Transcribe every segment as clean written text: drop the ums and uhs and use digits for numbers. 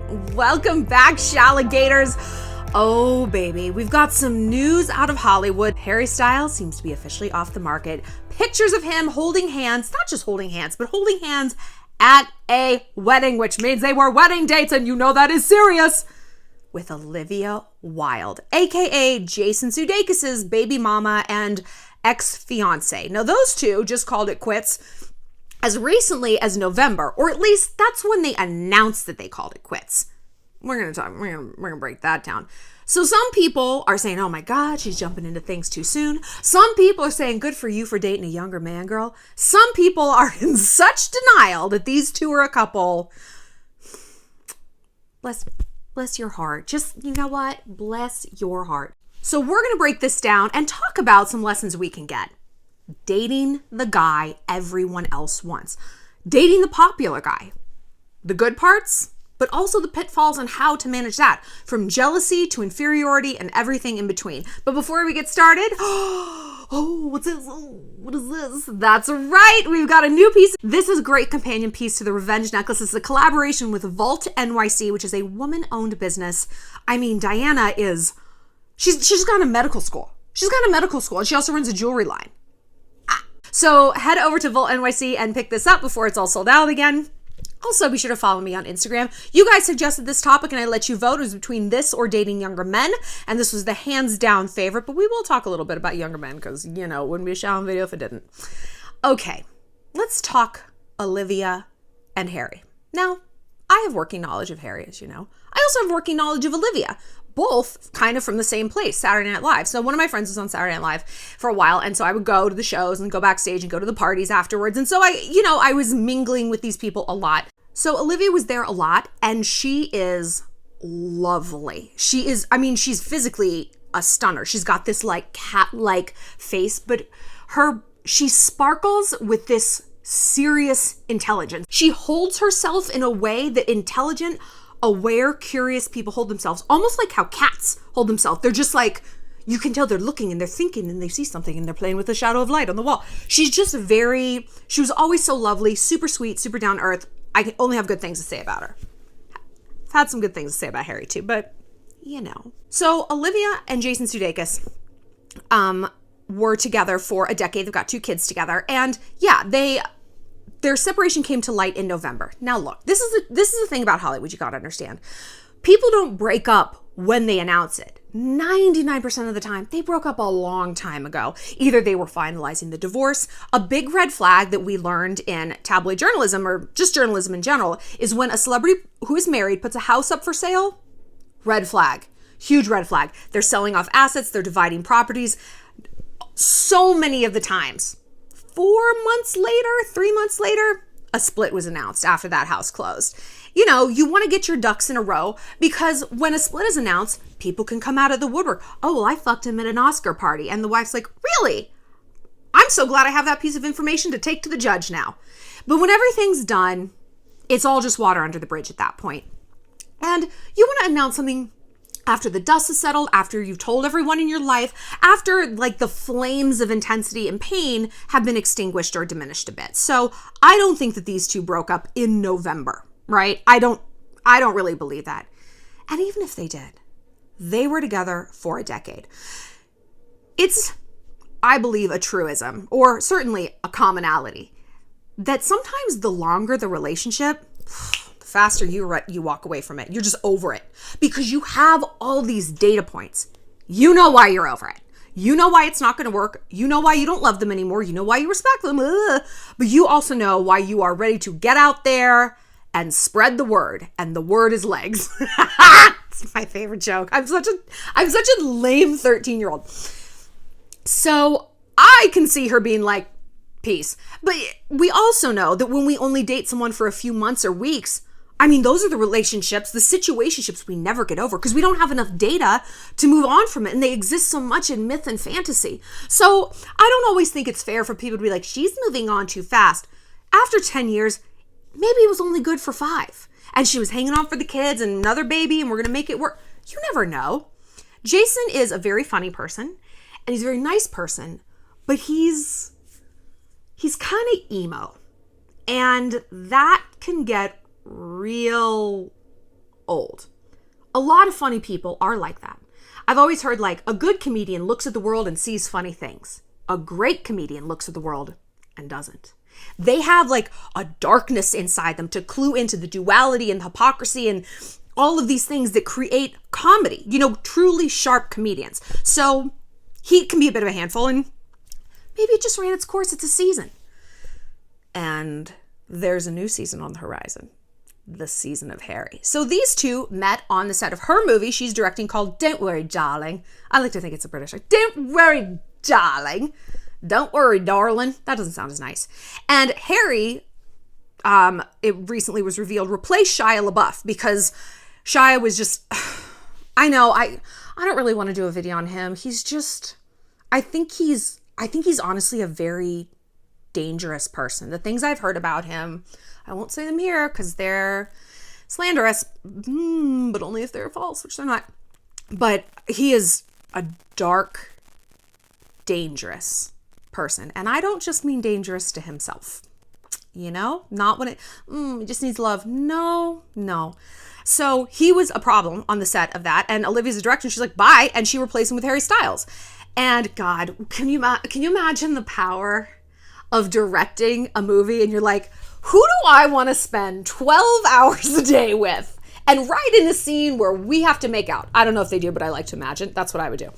Welcome back, Shalligators. Oh, baby, we've got some news out of Hollywood. Harry Styles seems to be officially off the market. Pictures of him holding hands, not just holding hands, but holding hands at a wedding, which means they were wedding dates, and you know that is serious, with Olivia Wilde, aka Jason Sudekis' baby mama and ex-fiance. Now, those two just called it quits as recently as November, or at least that's when they announced that they called it quits. We're gonna break that down. So some people are saying, oh my God, she's jumping into things too soon. Some people are saying, good for you for dating a younger man, girl. Some people are in such denial that these two are a couple. Bless your heart. Just, you know what? Bless your heart. So we're gonna break this down and talk about some lessons we can get. Dating the guy everyone else wants. Dating the popular guy. The good parts, but also the pitfalls and how to manage that. From jealousy to inferiority and everything in between. But before we get started, what's this? What is this? That's right, we've got a new piece. This is a great companion piece to the Revenge Necklace. It's a collaboration with Vault NYC, which is a woman-owned business. I mean, Diana is, she's gone to medical school. She's gone to medical school, and she also runs a jewelry line. So head over to Vault NYC and pick this up before it's all sold out again. Also, be sure to follow me on Instagram. You guys suggested this topic and I let you vote. It was between this or dating younger men. And this was the hands down favorite, but we will talk a little bit about younger men because, you know, it wouldn't be a Shallon video if it didn't. Okay, let's talk Olivia and Harry. Now, I have working knowledge of Harry, as you know. I also have working knowledge of Olivia. Both kind of from the same place, Saturday Night Live. So one of my friends was on Saturday Night Live for a while. And so I would go to the shows and go backstage and go to the parties afterwards. And so I was mingling with these people a lot. So Olivia was there a lot and she is lovely. She's physically a stunner. She's got this like cat-like face, but she sparkles with this serious intelligence. She holds herself in a way that intelligent, aware, curious people hold themselves, almost like how cats hold themselves. They're just like, you can tell they're looking and they're thinking and they see something and they're playing with the shadow of light on the wall. She was always so lovely, super sweet, super down to earth. I can only have good things to say about her. I've had some good things to say about Harry too, but you know. So Olivia and Jason Sudekis were together for a decade. They've got 2 kids together. And yeah, their separation came to light in November. Now look, this is the thing about Hollywood you gotta understand. People don't break up when they announce it. 99% of the time, they broke up a long time ago. Either they were finalizing the divorce. A big red flag that we learned in tabloid journalism, or just journalism in general, is when a celebrity who is married puts a house up for sale. Red flag. Huge red flag. They're selling off assets. They're dividing properties. So many of the times. 4 months later, 3 months later, a split was announced after that house closed. You know, you want to get your ducks in a row because when a split is announced, people can come out of the woodwork. Oh, well, I fucked him at an Oscar party. And the wife's like, really? I'm so glad I have that piece of information to take to the judge now. But when everything's done, it's all just water under the bridge at that point. And you want to announce something after the dust is settled, after you've told everyone in your life, after like the flames of intensity and pain have been extinguished or diminished a bit. So I don't think that these two broke up in November, right? I don't really believe that. And even if they did, they were together for a decade. It's, I believe, a truism, or certainly a commonality, that sometimes the longer the relationship, faster you walk away from it. You're just over it because you have all these data points. You know why you're over it. You know why it's not going to work. You know why you don't love them anymore. You know why you respect them. But you also know why you are ready to get out there and spread the word. And the word is legs. It's my favorite joke. I'm such a lame 13-year-old. So I can see her being like, peace. But we also know that when we only date someone for a few months or weeks, I mean, those are the relationships, the situationships we never get over because we don't have enough data to move on from it. And they exist so much in myth and fantasy. So I don't always think it's fair for people to be like, she's moving on too fast. After 10 years, maybe it was only good for 5. And she was hanging on for the kids and another baby and we're going to make it work. You never know. Jason is a very funny person and he's a very nice person, but he's kind of emo. And that can get real old. A lot of funny people are like that. I've always heard like a good comedian looks at the world and sees funny things. A great comedian looks at the world and doesn't. They have like a darkness inside them to clue into the duality and hypocrisy and all of these things that create comedy, truly sharp comedians. So he can be a bit of a handful, and maybe it just ran its course. It's a season. And there's a new season on the horizon. The season of Harry. So these two met on the set of her movie she's directing called Don't Worry, Darling. I like to think it's a British. Don't worry, darling. Don't worry, darling. That doesn't sound as nice. And Harry, it recently was revealed, replaced Shia LaBeouf because Shia was just, I know, I don't really want to do a video on him. He's just, I think he's honestly a very dangerous person. The things I've heard about him, I won't say them here because they're slanderous, but only if they're false, which they're not. But he is a dark, dangerous person. And I don't just mean dangerous to himself. Not when he just needs love. No. So he was a problem on the set of that. And Olivia's the director. She's like, bye. And she replaced him with Harry Styles. And God, can you imagine the power of directing a movie and you're like, who do I want to spend 12 hours a day with and write in a scene where we have to make out? I don't know if they do, but I like to imagine. That's what I would do.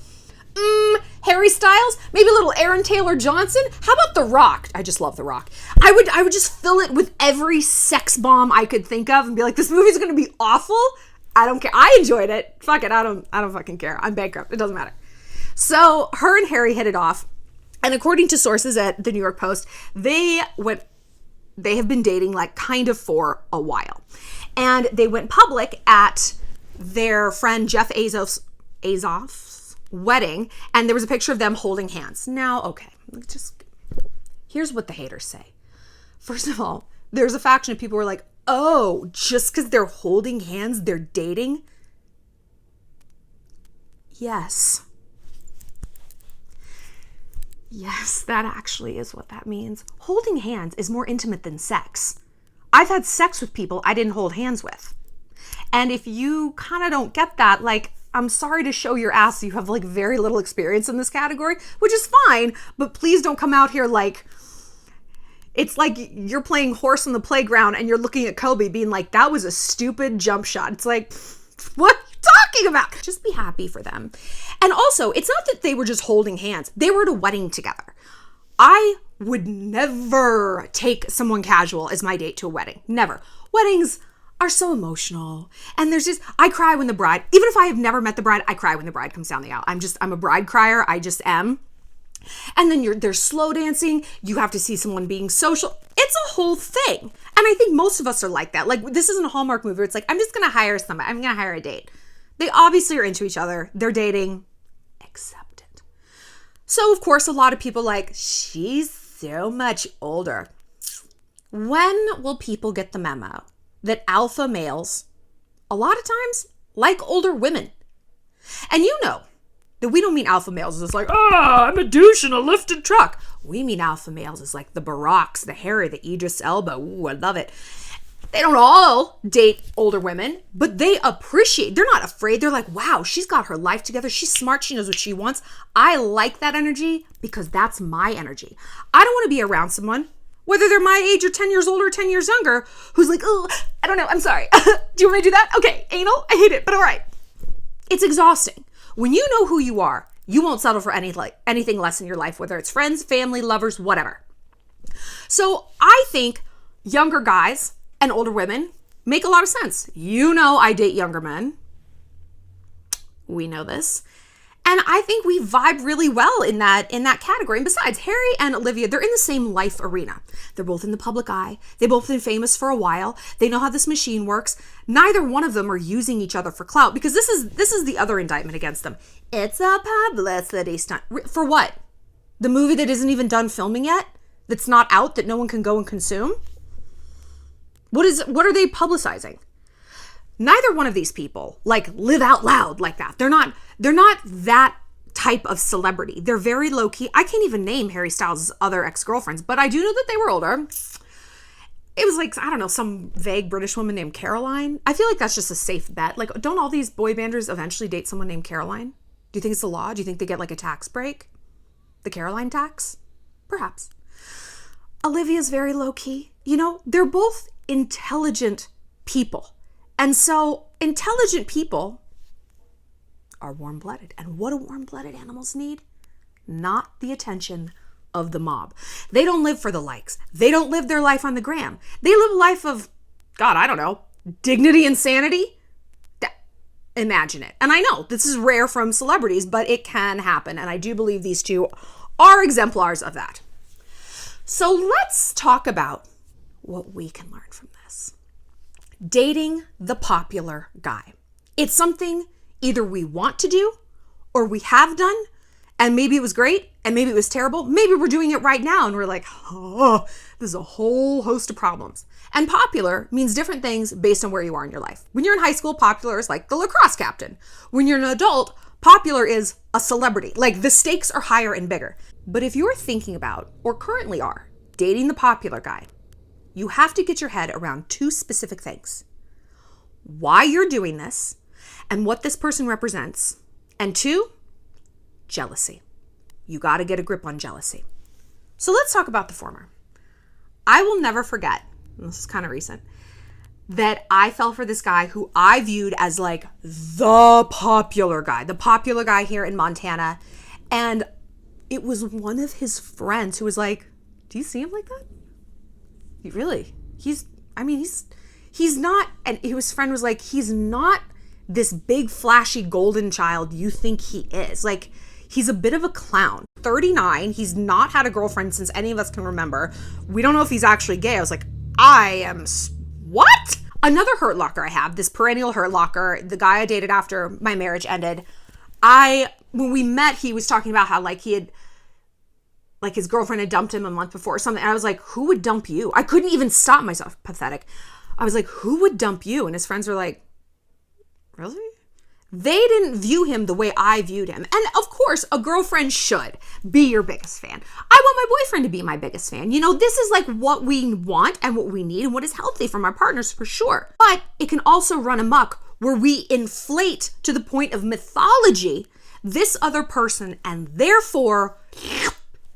Harry Styles, maybe a little Aaron Taylor Johnson. How about The Rock? I just love The Rock. I would just fill it with every sex bomb I could think of and be like, this movie's going to be awful. I don't care. I enjoyed it. Fuck it. I don't fucking care. I'm bankrupt. It doesn't matter. So her and Harry hit it off. And according to sources at the New York Post, they have been dating like kind of for a while. And they went public at their friend Jeff Azof's wedding. And there was a picture of them holding hands. Now, okay, here's what the haters say. First of all, there's a faction of people who are like, oh, just because they're holding hands, they're dating? Yes. Yes, that actually is what that means. Holding hands is more intimate than sex. I've had sex with people I didn't hold hands with. And if you kind of don't get that, like, I'm sorry to show your ass you have like very little experience in this category, which is fine, but please don't come out here like, it's like you're playing horse on the playground and you're looking at Kobe being like, that was a stupid jump shot. It's like, what are you talking about? Just be happy for them. And also, it's not that they were just holding hands. They were at a wedding together. I would never take someone casual as my date to a wedding. Never. Weddings are so emotional. And I cry when the bride, even if I have never met the bride, I cry when the bride comes down the aisle. I'm a bride crier. I just am. And then they're slow dancing. You have to see someone being social. It's a whole thing. And I think most of us are like that. Like, this isn't a Hallmark movie where it's like, I'm just going to hire somebody. I'm going to hire a date. They obviously are into each other. They're dating. Accept it. So, of course, a lot of people like, she's so much older. When will people get the memo that alpha males, a lot of times, like older women? And you know that we don't mean alpha males as like, I'm a douche in a lifted truck. We mean alpha males as like the Baracks, the Harry, the Idris Elba. Ooh, I love it. They don't all date older women, but they appreciate, they're not afraid. They're like, wow, she's got her life together. She's smart. She knows what she wants. I like that energy because that's my energy. I don't want to be around someone, whether they're my age or 10 years older or 10 years younger, who's like, oh, I don't know. I'm sorry. Do you want me to do that? Okay. Anal. I hate it, but all right. It's exhausting. When you know who you are, you won't settle for anything less in your life, whether it's friends, family, lovers, whatever. So I think younger guys and older women make a lot of sense. You know, I date younger men. We know this. And I think we vibe really well in that category. And besides, Harry and Olivia, they're in the same life arena. They're both in the public eye. They've both been famous for a while. They know how this machine works. Neither one of them are using each other for clout, because this is the other indictment against them. It's a publicity stunt. For what? The movie that isn't even done filming yet? That's not out, that no one can go and consume? What are they publicizing? Neither one of these people like live out loud like that. They're not that type of celebrity. They're very low key. I can't even name Harry Styles' other ex-girlfriends, but I do know that they were older. It was like, I don't know, some vague British woman named Caroline. I feel like that's just a safe bet. Like, don't all these boy banders eventually date someone named Caroline? Do you think it's the law? Do you think they get like a tax break? The Caroline tax? Perhaps. Olivia's very low key. You know, they're both intelligent people. And so intelligent people are warm-blooded. And what do warm-blooded animals need? Not the attention of the mob. They don't live for the likes. They don't live their life on the gram. They live a life of, God, I don't know, dignity and sanity. Imagine it. And I know this is rare from celebrities, but it can happen. And I do believe these two are exemplars of that. So let's talk about what we can learn from this. Dating the popular guy. It's something either we want to do or we have done, and maybe it was great and maybe it was terrible. Maybe we're doing it right now and we're like, oh, this is a whole host of problems. And popular means different things based on where you are in your life. When you're in high school, popular is like the lacrosse captain. When you're an adult, popular is a celebrity. Like the stakes are higher and bigger. But if you're thinking about, or currently are, dating the popular guy, you have to get your head around two specific things. Why you're doing this and what this person represents. And two, jealousy. You got to get a grip on jealousy. So let's talk about the former. I will never forget, and this is kind of recent, that I fell for this guy who I viewed as like the popular guy here in Montana. And it was one of his friends who was like, do you see him like that? He's not, and his friend was like, he's not this big flashy golden child you think he is. Like, he's a bit of a clown. 39, he's not had a girlfriend since any of us can remember. We don't know if he's actually gay. I was like, what? Another hurt locker I have, this perennial hurt locker, the guy I dated after my marriage ended. When we met, he was talking about how like his girlfriend had dumped him a month before or something. And I was like, who would dump you? I couldn't even stop myself. Pathetic. I was like, who would dump you? And his friends were like, really? They didn't view him the way I viewed him. And of course, a girlfriend should be your biggest fan. I want my boyfriend to be my biggest fan. You know, this is like what we want and what we need and what is healthy from our partners for sure. But it can also run amok where we inflate to the point of mythology this other person, and therefore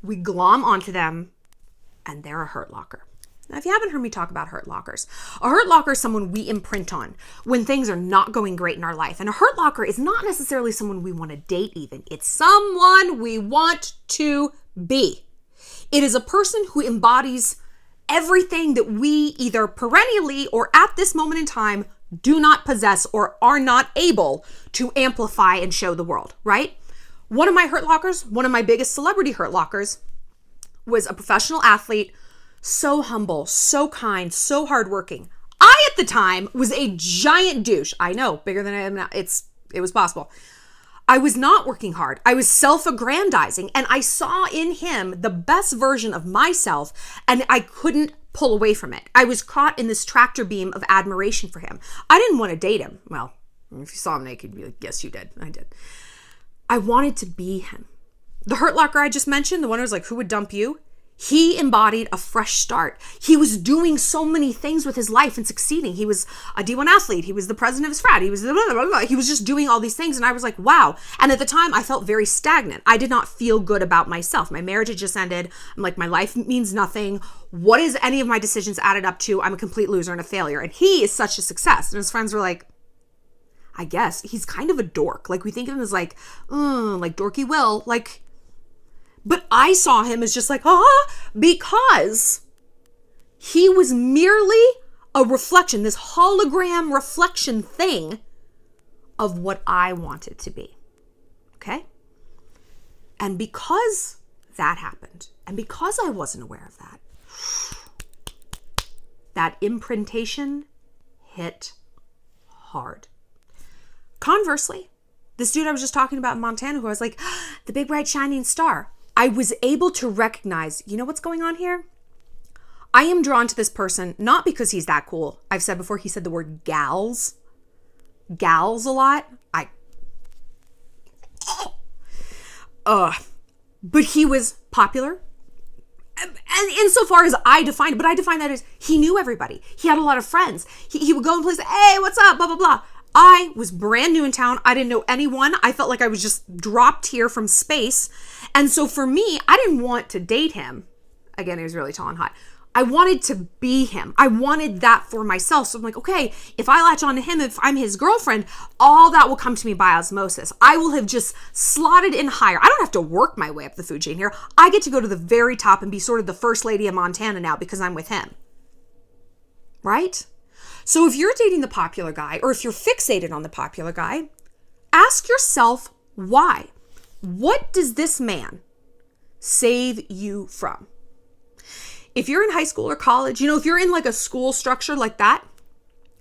we glom onto them and they're a hurt locker. Now, if you haven't heard me talk about hurt lockers, a hurt locker is someone we imprint on when things are not going great in our life. And a hurt locker is not necessarily someone we want to date even. It's someone we want to be. It is a person who embodies everything that we either perennially or at this moment in time do not possess or are not able to amplify and show the world, right? One of my hurt lockers, one of my biggest celebrity hurt lockers, was a professional athlete. So humble, so kind, so hardworking. I, at the time, was a giant douche. I know, bigger than I am now. It was possible. I was not working hard. I was self-aggrandizing, and I saw in him the best version of myself, and I couldn't pull away from it. I was caught in this tractor beam of admiration for him. I didn't want to date him. Well, if you saw him naked, you'd be like, yes, you did. I did. I wanted to be him. The hurt locker I just mentioned, the one who was like, who would dump you? He embodied a fresh start. He was doing so many things with his life and succeeding. He was a D1 athlete. He was the president of his frat. He was he was just doing all these things. And I was like, wow. And at the time I felt very stagnant. I did not feel good about myself. My marriage had just ended. I'm like, my life means nothing. What is any of my decisions added up to? I'm a complete loser and a failure. And he is such a success. And his friends were like, I guess he's kind of a dork. Like we think of him as like dorky Will, like, but I saw him as just like, because he was merely a reflection, this hologram reflection thing of what I wanted to be. Okay? And because that happened, and because I wasn't aware of that imprintation hit hard. Conversely, this dude I was just talking about in Montana, who I was like, the big bright shining star, I was able to recognize, you know what's going on here? I am drawn to this person, not because he's that cool. I've said before, he said the word gals a lot. But he was popular. And insofar as I define it, but I define that as he knew everybody. He had a lot of friends. He would go in places, hey, what's up, blah, blah, blah. I was brand new in town. I didn't know anyone. I felt like I was just dropped here from space. And so for me, I didn't want to date him. Again, he was really tall and hot. I wanted to be him. I wanted that for myself. So I'm like, okay, if I latch on to him, if I'm his girlfriend, all that will come to me by osmosis. I will have just slotted in higher. I don't have to work my way up the food chain here. I get to go to the very top and be sort of the first lady of Montana now because I'm with him. Right? So if you're dating the popular guy, or if you're fixated on the popular guy, ask yourself why. What does this man save you from? If you're in high school or college, if you're in like a school structure like that,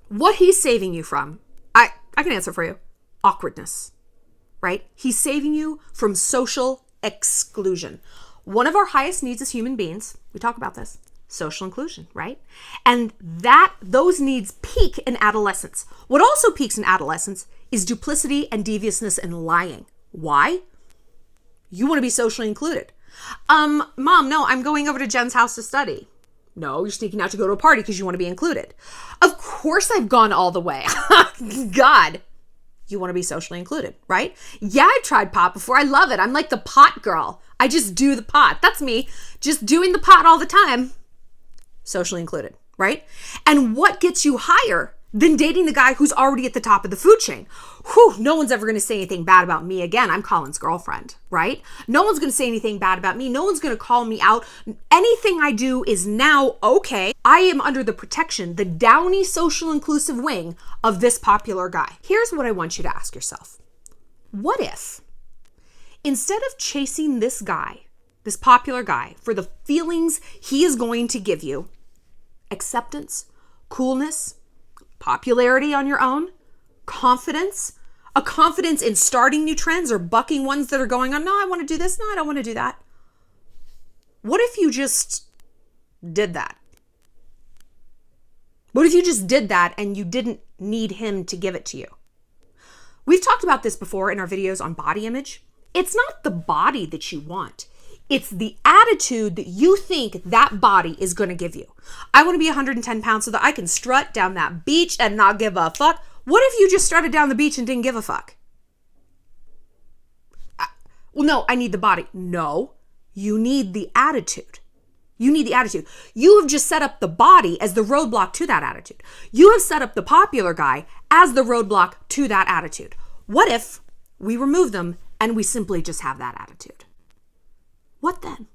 what he's saving you from, I can answer for you. Awkwardness, right? He's saving you from social exclusion. One of our highest needs as human beings, we talk about this, social inclusion, right? And those needs peak in adolescence. What also peaks in adolescence is duplicity and deviousness and lying. Why? You want to be socially included. Mom, no, I'm going over to Jen's house to study. No, you're sneaking out to go to a party because you want to be included. Of course I've gone all the way. God, you want to be socially included, right? Yeah, I've tried pot before. I love it. I'm like the pot girl. I just do the pot. That's me, just doing the pot all the time. Socially included, right? And what gets you higher than dating the guy who's already at the top of the food chain? Whew, no one's ever going to say anything bad about me again. I'm Colin's girlfriend, right? No one's going to say anything bad about me. No one's going to call me out. Anything I do is now okay. I am under the protection, the downy social inclusive wing of this popular guy. Here's what I want you to ask yourself. What if, instead of chasing this guy, this popular guy, for the feelings he is going to give you, acceptance, coolness, popularity on your own, confidence, a confidence in starting new trends or bucking ones that are going on. No, I want to do this. No, I don't want to do that. What if you just did that? What if you just did that and you didn't need him to give it to you? We've talked about this before in our videos on body image. It's not the body that you want. It's the attitude that you think that body is going to give you. I want to be 110 pounds so that I can strut down that beach and not give a fuck. What if you just strutted down the beach and didn't give a fuck? Well, no, I need the body. No, you need the attitude. You need the attitude. You have just set up the body as the roadblock to that attitude. You have set up the popular guy as the roadblock to that attitude. What if we remove them and we simply just have that attitude? What then?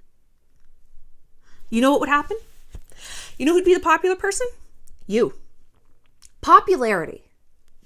You know what would happen? You know who'd be the popular person? You. Popularity,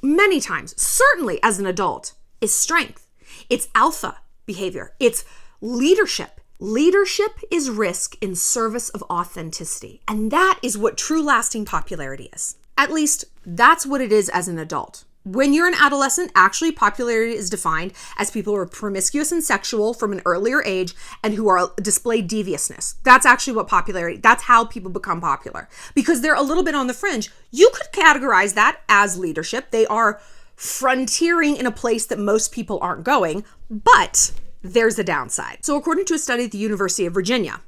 many times, certainly as an adult, is strength. It's alpha behavior. It's leadership. Leadership is risk in service of authenticity. And that is what true lasting popularity is. At least that's what it is as an adult. When you're an adolescent, actually popularity is defined as people who are promiscuous and sexual from an earlier age and who are display deviousness. That's actually what popularity, that's how people become popular. Because they're a little bit on the fringe. You could categorize that as leadership. They are frontiering in a place that most people aren't going, but there's a downside. So according to a study at the University of Virginia,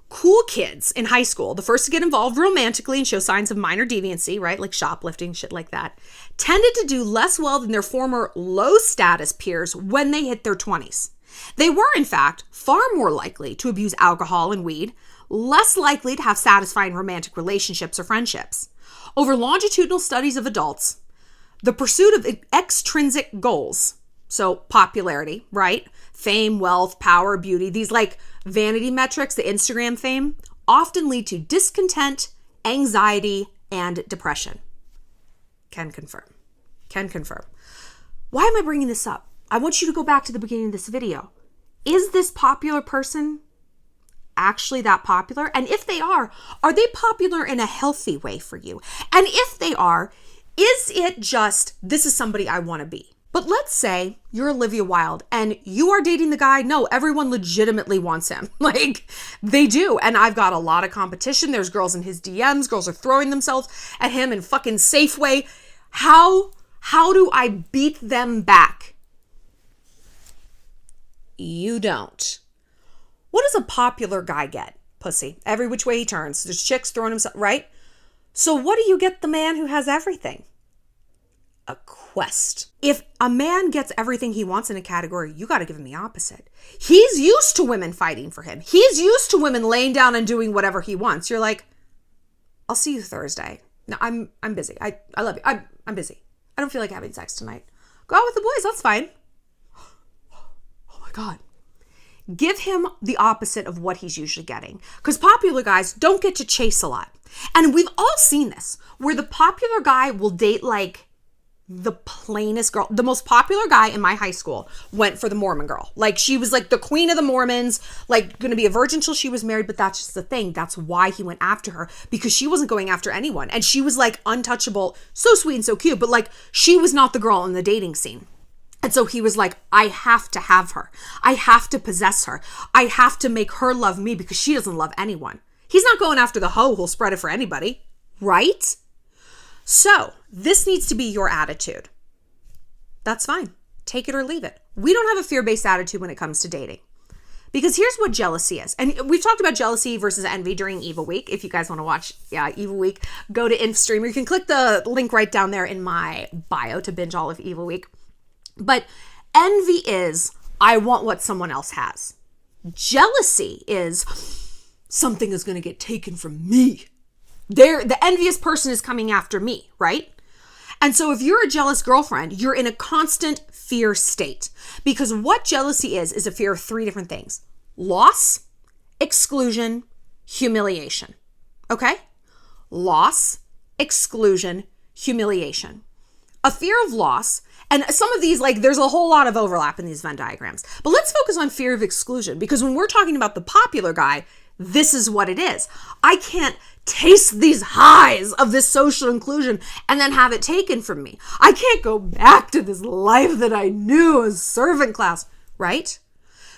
cool kids in high school, the first to get involved romantically and show signs of minor deviancy, right? Like shoplifting, shit like that, tended to do less well than their former low status peers when they hit their 20s. They were, in fact, far more likely to abuse alcohol and weed, less likely to have satisfying romantic relationships or friendships. Over longitudinal studies of adults, the pursuit of extrinsic goals, so popularity, right? Fame, wealth, power, beauty, these like vanity metrics, the Instagram fame, often lead to discontent, anxiety, and depression. Can confirm. Why am I bringing this up? I want you to go back to the beginning of this video. Is this popular person actually that popular? And if they are they popular in a healthy way for you? And if they are, is it just, this is somebody I want to be? But let's say you're Olivia Wilde and you are dating the guy. No, everyone legitimately wants him. Like they do. And I've got a lot of competition. There's girls in his DMs. Girls are throwing themselves at him in fucking Safeway. How do I beat them back? You don't. What does a popular guy get? pussy. Every which way he turns. There's chicks throwing himself, right? So what do you get the man who has everything? A quest. If a man gets everything he wants in a category, you got to give him the opposite. He's used to women fighting for him. He's used to women laying down and doing whatever he wants. You're like, I'll see you Thursday. No, I'm busy. I love you. I'm busy. I don't feel like having sex tonight. Go out with the boys. That's fine. Oh my God. Give him the opposite of what he's usually getting. Because popular guys don't get to chase a lot. And we've all seen this, where the popular guy will date like the plainest girl. The most popular guy in my high school went for the Mormon girl. Like, she was like the queen of the Mormons, like going to be a virgin till she was married. But that's just the thing. That's why he went after her, because she wasn't going after anyone. And she was like untouchable, so sweet and so cute. But like, she was not the girl in the dating scene. And so he was like, I have to have her. I have to possess her. I have to make her love me because she doesn't love anyone. He's not going after the hoe who'll spread it for anybody, right? So this needs to be your attitude. That's fine. Take it or leave it. We don't have a fear-based attitude when it comes to dating. Because here's what jealousy is. And we've talked about jealousy versus envy during Evil Week. If you guys want to watch Evil Week, go to InStreamer. You can click the link right down there in my bio to binge all of Evil Week. But envy is, I want what someone else has. Jealousy is, something is going to get taken from me. The envious person is coming after me, right? And so if you're a jealous girlfriend, you're in a constant fear state. Because what jealousy is a fear of three different things: loss, exclusion, humiliation. Okay? Loss, exclusion, humiliation. A fear of loss. And some of these, like, there's a whole lot of overlap in these Venn diagrams. But let's focus on fear of exclusion, because when we're talking about the popular guy, this is what it is. I can't taste these highs of this social inclusion and then have it taken from me. I can't go back to this life that I knew as servant class, right?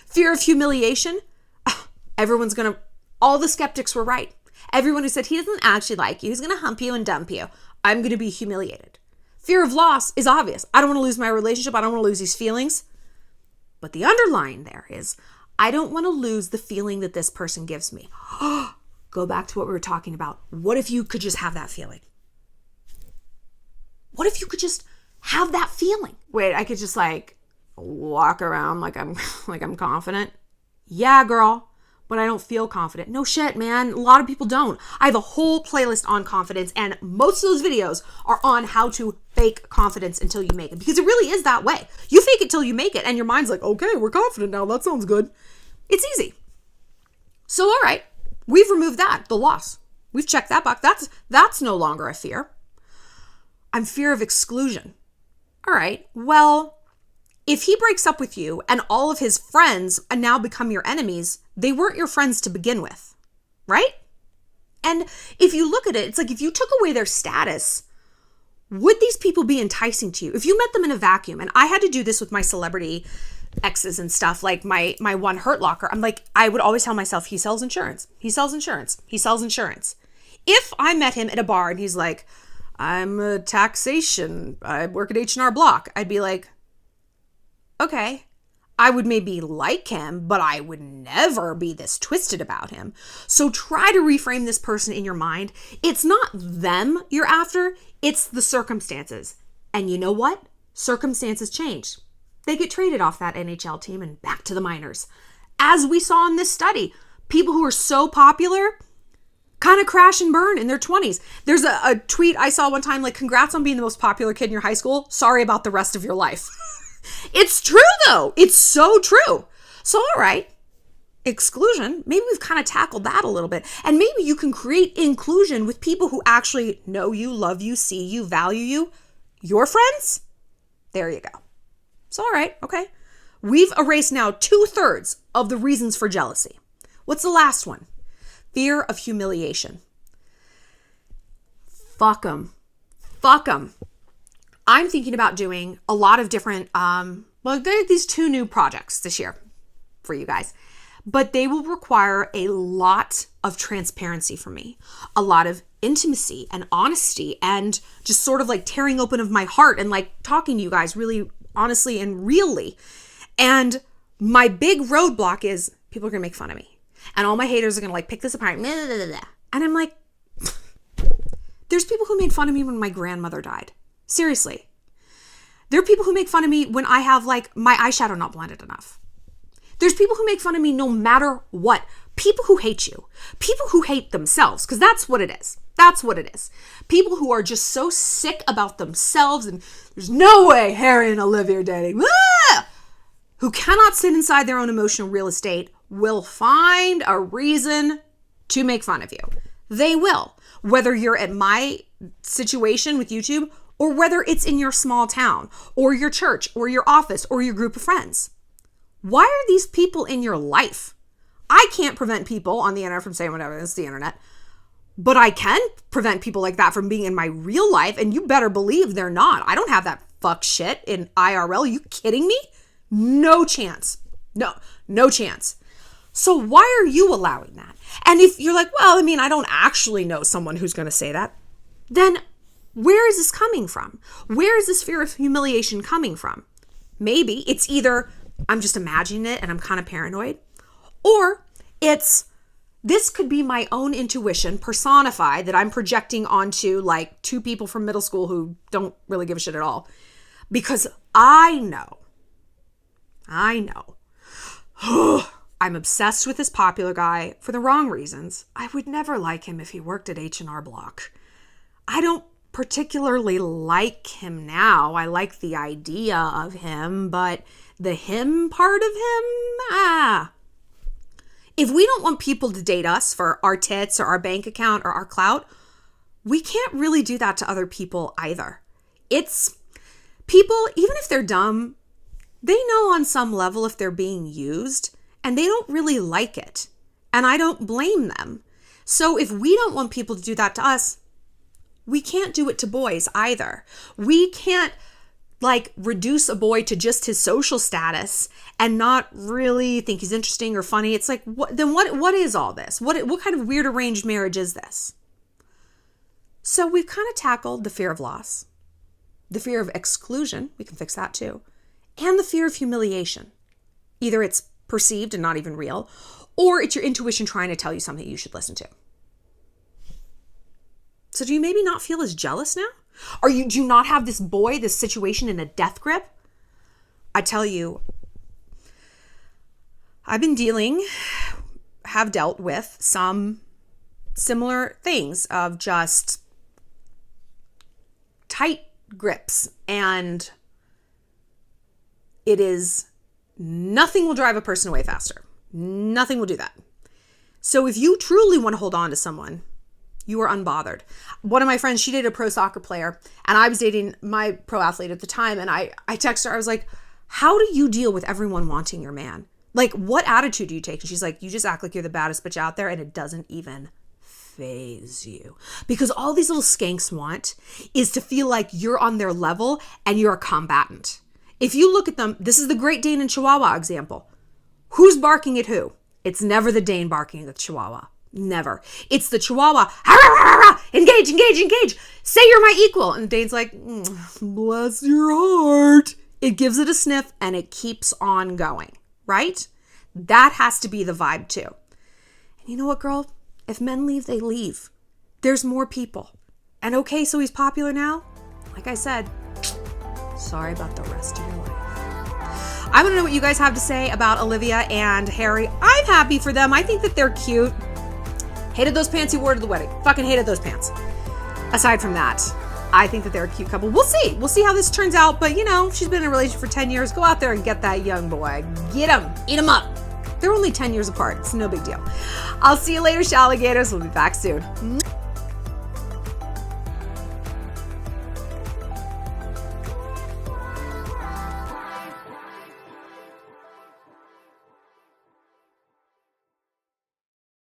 Fear of humiliation. All the skeptics were right. Everyone who said he doesn't actually like you, he's going to hump you and dump you, I'm going to be humiliated. Fear of loss is obvious. I don't want to lose my relationship. I don't want to lose these feelings. But the underlying there is, I don't want to lose the feeling that this person gives me. Go back to what we were talking about. What if you could just have that feeling? What if you could just have that feeling? Wait, I could just like walk around like I'm confident. Yeah, girl. But I don't feel confident. No shit, man. A lot of people don't. I have a whole playlist on confidence, and most of those videos are on how to fake confidence until you make it, because it really is that way. You fake it till you make it, and your mind's like, okay, we're confident now. That sounds good. It's easy. So, all right, we've removed that, the loss. We've checked that box. That's no longer a fear. I'm fear of exclusion. All right, well, if he breaks up with you and all of his friends now become your enemies, they weren't your friends to begin with, right? And if you look at it, it's like, if you took away their status, would these people be enticing to you? If you met them in a vacuum, and I had to do this with my celebrity exes and stuff, like my one Hurt Locker, I'm like, I would always tell myself, he sells insurance. He sells insurance. He sells insurance. If I met him at a bar and he's like, I'm a taxation, I work at H&R Block, I'd be like, okay, I would maybe like him, but I would never be this twisted about him. So try to reframe this person in your mind. It's not them you're after, it's the circumstances. And you know what? Circumstances change. They get traded off that NHL team and back to the minors. As we saw in this study, people who are so popular kind of crash and burn in their 20s. There's a tweet I saw one time, like, congrats on being the most popular kid in your high school. Sorry about the rest of your life. It's true, though. It's so true. So, all right, exclusion, maybe we've kind of tackled that a little bit. And maybe you can create inclusion with people who actually know you, love you, see you, value you. Your friends? There you go. So, all right, okay. We've erased now 2/3 of the reasons for jealousy. What's the last one? Fear of humiliation. Fuck them. Fuck them. I'm thinking about doing a lot of different, there are these 2 new projects this year for you guys, but they will require a lot of transparency from me, a lot of intimacy and honesty, and just sort of like tearing open of my heart and like talking to you guys really honestly and really. And my big roadblock is people are going to make fun of me. And all my haters are going to like pick this apart. And I'm like, there's people who made fun of me when my grandmother died. Seriously. There are people who make fun of me when I have like my eyeshadow not blended enough. There's people who make fun of me no matter what. People who hate you. People who hate themselves, because that's what it is. That's what it is. People who are just so sick about themselves and there's no way Harry and Olivia are dating. Who cannot sit inside their own emotional real estate will find a reason to make fun of you. They will. Whether you're at my situation with YouTube or whether it's in your small town or your church or your office or your group of friends. Why are these people in your life? I can't prevent people on the internet from saying whatever. It's the internet. But I can prevent people like that from being in my real life, and you better believe they're not. I don't have that fuck shit in IRL. Are you kidding me? No chance. No chance. So why are you allowing that? And if you're like, well, I mean, I don't actually know someone who's going to say that, then where is this coming from? Where is this fear of humiliation coming from? Maybe it's either I'm just imagining it and I'm kind of paranoid, or it's this could be my own intuition personified that I'm projecting onto like two people from middle school who don't really give a shit at all. Because I know, I'm obsessed with this popular guy for the wrong reasons. I would never like him if he worked at H&R Block. I don't particularly like him now. I like the idea of him, but the him part of him, If we don't want people to date us for our tits or our bank account or our clout, we can't really do that to other people either. It's people, even if they're dumb, they know on some level if they're being used and they don't really like it. And I don't blame them. So if we don't want people to do that to us, we can't do it to boys either. We can't like reduce a boy to just his social status and not really think he's interesting or funny. It's like, what is all this? What kind of weird arranged marriage is this? So we've kind of tackled the fear of loss, the fear of exclusion. We can fix that too. And the fear of humiliation. Either it's perceived and not even real, or it's your intuition trying to tell you something you should listen to. So do you maybe not feel as jealous now? Do you not have this boy, this situation in a death grip? I tell you, have dealt with some similar things of just tight grips, and it is nothing will drive a person away faster. Nothing will do that. So if you truly want to hold on to someone, you are unbothered. One of my friends, she dated a pro soccer player, and I was dating my pro athlete at the time, and I texted her, I was like, how do you deal with everyone wanting your man? Like, what attitude do you take? And she's like, you just act like you're the baddest bitch out there, and it doesn't even faze you. Because all these little skanks want is to feel like you're on their level and you're a combatant. If you look at them, this is the Great Dane and Chihuahua example. Who's barking at who? It's never the Dane barking at the Chihuahua. Never. It's the Chihuahua. Engage, engage, engage. Say you're my equal. And Dane's like, bless your heart. It gives it a sniff and it keeps on going, right? That has to be the vibe too. And you know what, girl? If men leave, they leave. There's more people. And okay, so he's popular now. Like I said, sorry about the rest of your life. I want to know what you guys have to say about Olivia and Harry. I'm happy for them. I think that they're cute. Hated those pants he wore to the wedding. Fucking hated those pants. Aside from that, I think that they're a cute couple. We'll see. We'll see how this turns out. But, you know, she's been in a relationship for 10 years. Go out there and get that young boy. Get him. Eat him up. They're only 10 years apart. It's no big deal. I'll see you later, Shalligators. We'll be back soon.